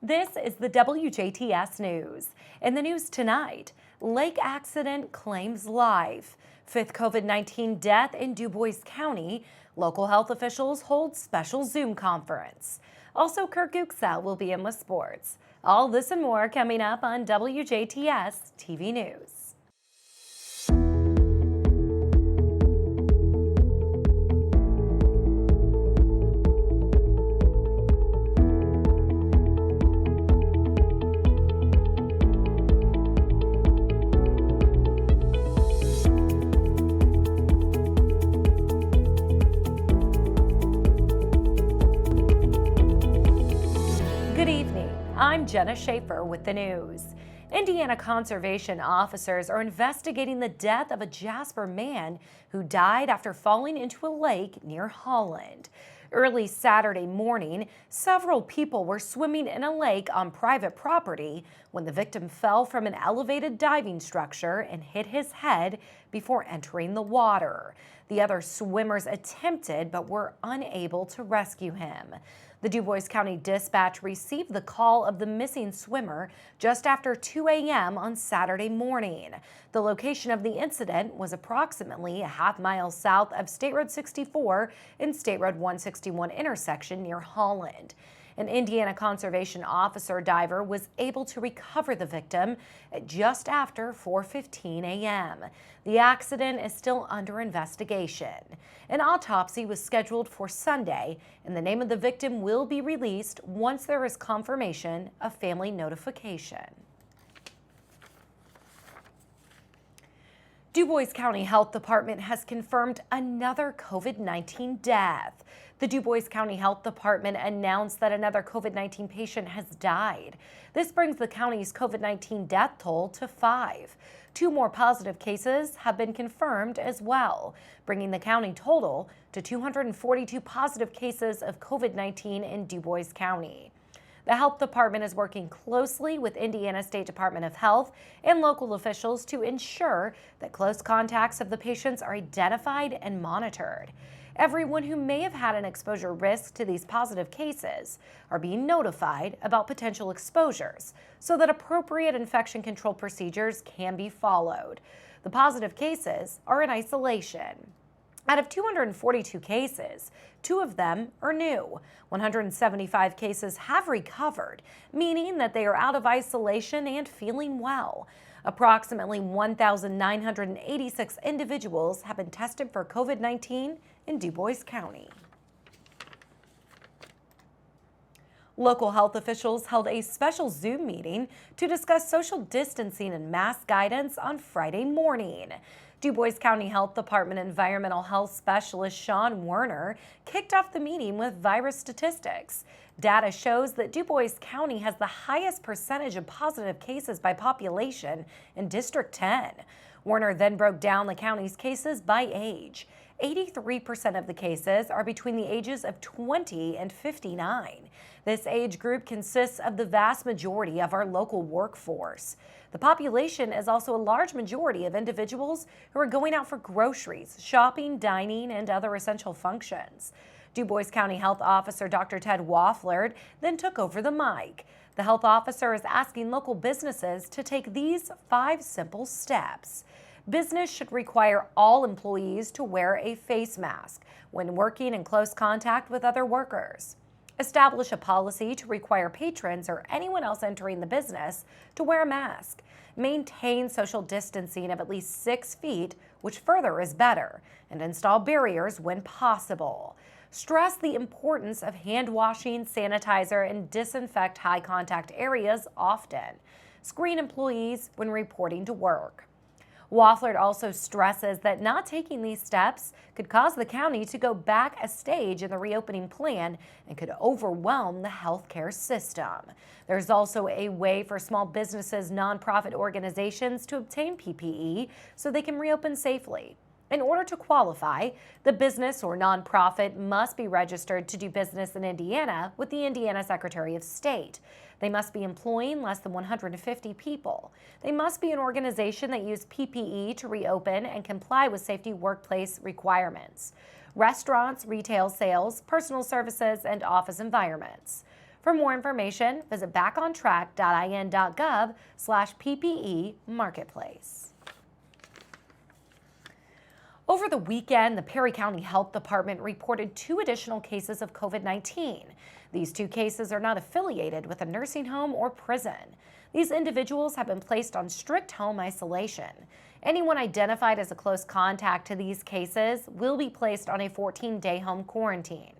This is the WJTS News. In the news tonight, lake accident claims life. Fifth COVID-19 death in Dubois County. Local health officials hold special Zoom conference. Also, Kirk Guksa will be in with sports. All this and more coming up on WJTS TV News. Good evening. I'm Jenna Schaffer with the news. Indiana conservation officers are investigating the death of a Jasper man who died after falling into a lake near Holland. Early Saturday morning, several people were swimming in a lake on private property when the victim fell from an elevated diving structure and hit his head before entering the water. The other swimmers attempted but were unable to rescue him. The Dubois County Dispatch received the call of the missing swimmer just after 2 a.m. on Saturday morning. The location of the incident was approximately a half-mile south of State Road 64 and State Road 161 intersection near Holland. An Indiana conservation officer diver was able to recover the victim at just after 4:15 a.m. The accident is still under investigation. An autopsy was scheduled for Sunday, and the name of the victim will be released once there is confirmation of family notification. Dubois County Health Department has confirmed another COVID-19 death. The Dubois County Health Department announced that another COVID-19 patient has died. This brings the county's COVID-19 death toll to 5. 2 more positive cases have been confirmed as well, bringing the county total to 242 positive cases of COVID-19 in Dubois County. The health department is working closely with Indiana State Department of Health and local officials to ensure that close contacts of the patients are identified and monitored. Everyone who may have had an exposure risk to these positive cases are being notified about potential exposures so that appropriate infection control procedures can be followed. The positive cases are in isolation. Out of 242 cases, 2 of them are new. 175 cases have recovered, meaning that they are out of isolation and feeling well. Approximately 1,986 individuals have been tested for COVID-19 in Dubois County. Local health officials held a special Zoom meeting to discuss social distancing and mask guidance on Friday morning. Dubois County Health Department Environmental Health Specialist Sean Werner kicked off the meeting with virus statistics. Data shows that Dubois County has the highest percentage of positive cases by population in District 10. Werner then broke down the county's cases by age. 83% of the cases are between the ages of 20 and 59. This age group consists of the vast majority of our local workforce. The population is also a large majority of individuals who are going out for groceries, shopping, dining, and other essential functions. Dubois County Health Officer Dr. Ted Wafflerd then took over the mic. The health officer is asking local businesses to take these 5 simple steps. Business should require all employees to wear a face mask when working in close contact with other workers. Establish a policy to require patrons or anyone else entering the business to wear a mask. Maintain social distancing of at least 6 feet, which further is better, and install barriers when possible. Stress the importance of hand washing, sanitizer, and disinfect high contact areas often. Screen employees when reporting to work. Wafflerd also stresses that not taking these steps could cause the county to go back a stage in the reopening plan and could overwhelm the healthcare system. There's also a way for small businesses, nonprofit organizations to obtain PPE so they can reopen safely. In order to qualify, the business or nonprofit must be registered to do business in Indiana with the Indiana Secretary of State. They must be employing less than 150 people. They must be an organization that uses PPE to reopen and comply with safety workplace requirements. Restaurants, retail sales, personal services, and office environments. For more information, visit backontrack.in.gov/PPE Marketplace. Over the weekend, the Perry County Health Department reported 2 additional cases of COVID-19. These 2 cases are not affiliated with a nursing home or prison. These individuals have been placed on strict home isolation. Anyone identified as a close contact to these cases will be placed on a 14-day home quarantine.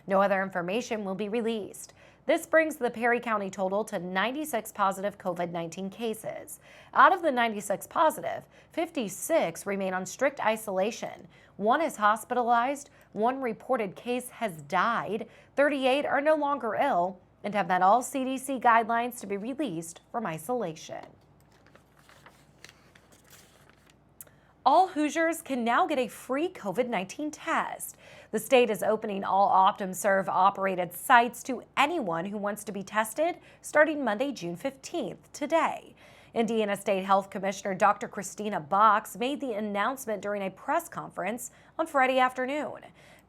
No other information will be released. This brings the Perry County total to 96 positive COVID-19 cases. Out of the 96 positive, 56 remain on strict isolation. 1 is hospitalized, 1 reported case has died, 38 are no longer ill, and have met all CDC guidelines to be released from isolation. All Hoosiers can now get a free COVID-19 test. The state is opening all OptumServe operated sites to anyone who wants to be tested starting Monday, June 15th, today. Indiana State Health Commissioner Dr. Christina Box made the announcement during a press conference on Friday afternoon.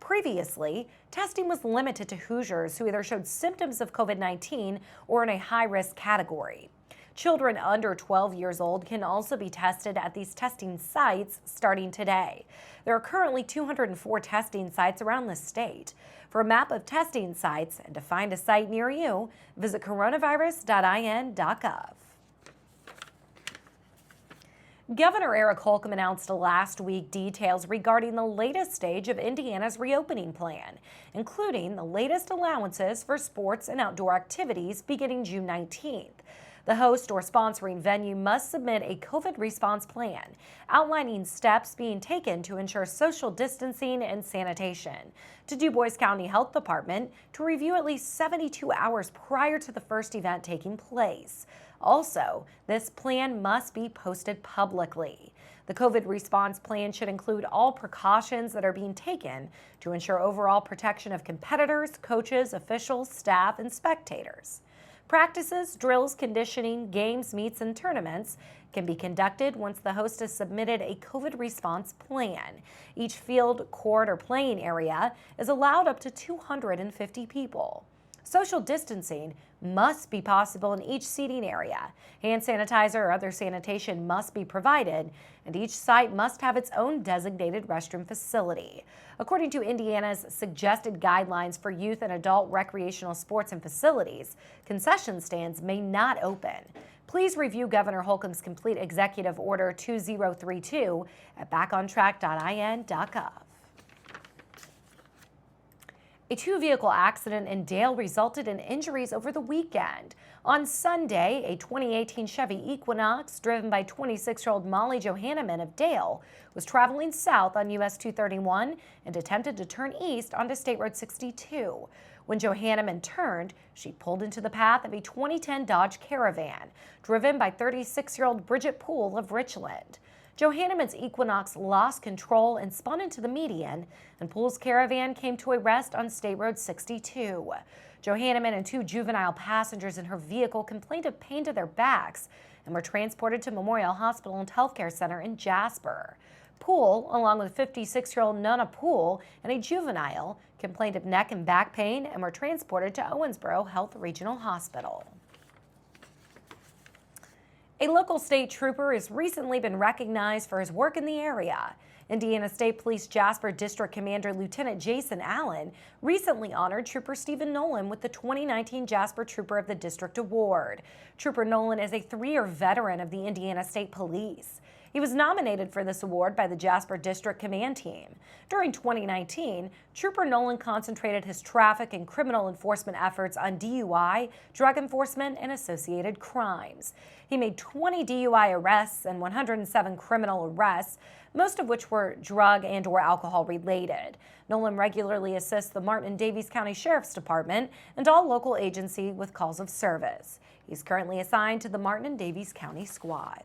Previously, testing was limited to Hoosiers who either showed symptoms of COVID-19 or in a high-risk category. Children under 12 years old can also be tested at these testing sites starting today. There are currently 204 testing sites around the state. For a map of testing sites and to find a site near you, visit coronavirus.in.gov. Governor Eric Holcomb announced last week details regarding the latest stage of Indiana's reopening plan, including the latest allowances for sports and outdoor activities beginning June 19th. The host or sponsoring venue must submit a COVID response plan outlining steps being taken to ensure social distancing and sanitation to Dubois County Health Department to review at least 72 hours prior to the first event taking place. Also, this plan must be posted publicly. The COVID response plan should include all precautions that are being taken to ensure overall protection of competitors, coaches, officials, staff, and spectators. Practices, drills, conditioning, games, meets, and tournaments can be conducted once the host has submitted a COVID response plan. Each field, court, or playing area is allowed up to 250 people. Social distancing must be possible in each seating area. Hand sanitizer or other sanitation must be provided, and each site must have its own designated restroom facility. According to Indiana's suggested guidelines for youth and adult recreational sports and facilities, concession stands may not open. Please review Governor Holcomb's complete Executive Order 2032 at backontrack.in.gov. A 2-vehicle accident in Dale resulted in injuries over the weekend. On Sunday, a 2018 Chevy Equinox driven by 26-year-old Molly Johanneman of Dale was traveling south on US 231 and attempted to turn east onto State Road 62. When Johanneman turned, she pulled into the path of a 2010 Dodge Caravan driven by 36-year-old Bridget Poole of Richland. Johanneman's Equinox lost control and spun into the median, and Poole's Caravan came to a rest on State Road 62. Johanneman and 2 juvenile passengers in her vehicle complained of pain to their backs and were transported to Memorial Hospital and Healthcare Center in Jasper. Poole, along with 56-year-old Nona Poole and a juvenile, complained of neck and back pain and were transported to Owensboro Health Regional Hospital. A local state trooper has recently been recognized for his work in the area. Indiana State Police Jasper District Commander Lieutenant Jason Allen recently honored Trooper Stephen Nolan with the 2019 Jasper Trooper of the District Award. Trooper Nolan is a 3-year veteran of the Indiana State Police. He was nominated for this award by the Jasper District Command Team. During 2019, Trooper Nolan concentrated his traffic and criminal enforcement efforts on DUI, drug enforcement, and associated crimes. He made 20 DUI arrests and 107 criminal arrests, most of which were drug and/or alcohol related. Nolan regularly assists the Martin and Daviess County Sheriff's Department and all local agencies with calls of service. He's currently assigned to the Martin and Daviess County Squad.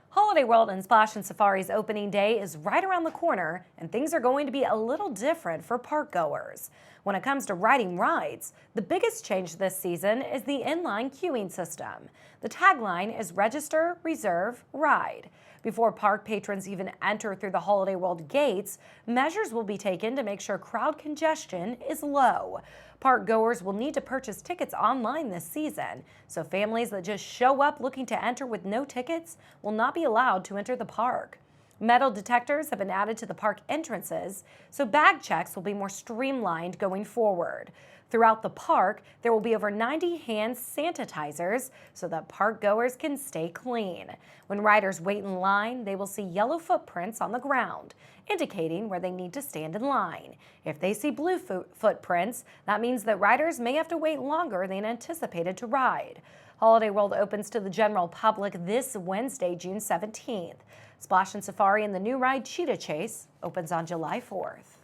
Holiday World and Splash and Safari's opening day is right around the corner, and things are going to be a little different for park goers. When it comes to riding rides, the biggest change this season is the inline queuing system. The tagline is Register, Reserve, Ride. Before park patrons even enter through the Holiday World gates, measures will be taken to make sure crowd congestion is low. Park goers will need to purchase tickets online this season, so families that just show up looking to enter with no tickets will not be allowed to enter the park. Metal detectors have been added to the park entrances, so bag checks will be more streamlined going forward. Throughout the park, there will be over 90 hand sanitizers so that park goers can stay clean. When riders wait in line, they will see yellow footprints on the ground, indicating where they need to stand in line. If they see blue footprints, that means that riders may have to wait longer than anticipated to ride. Holiday World opens to the general public this Wednesday, June 17th. Splash and Safari and the new ride Cheetah Chase opens on July 4th.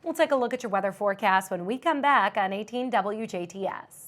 We'll take a look at your weather forecast when we come back on 18 WJTS.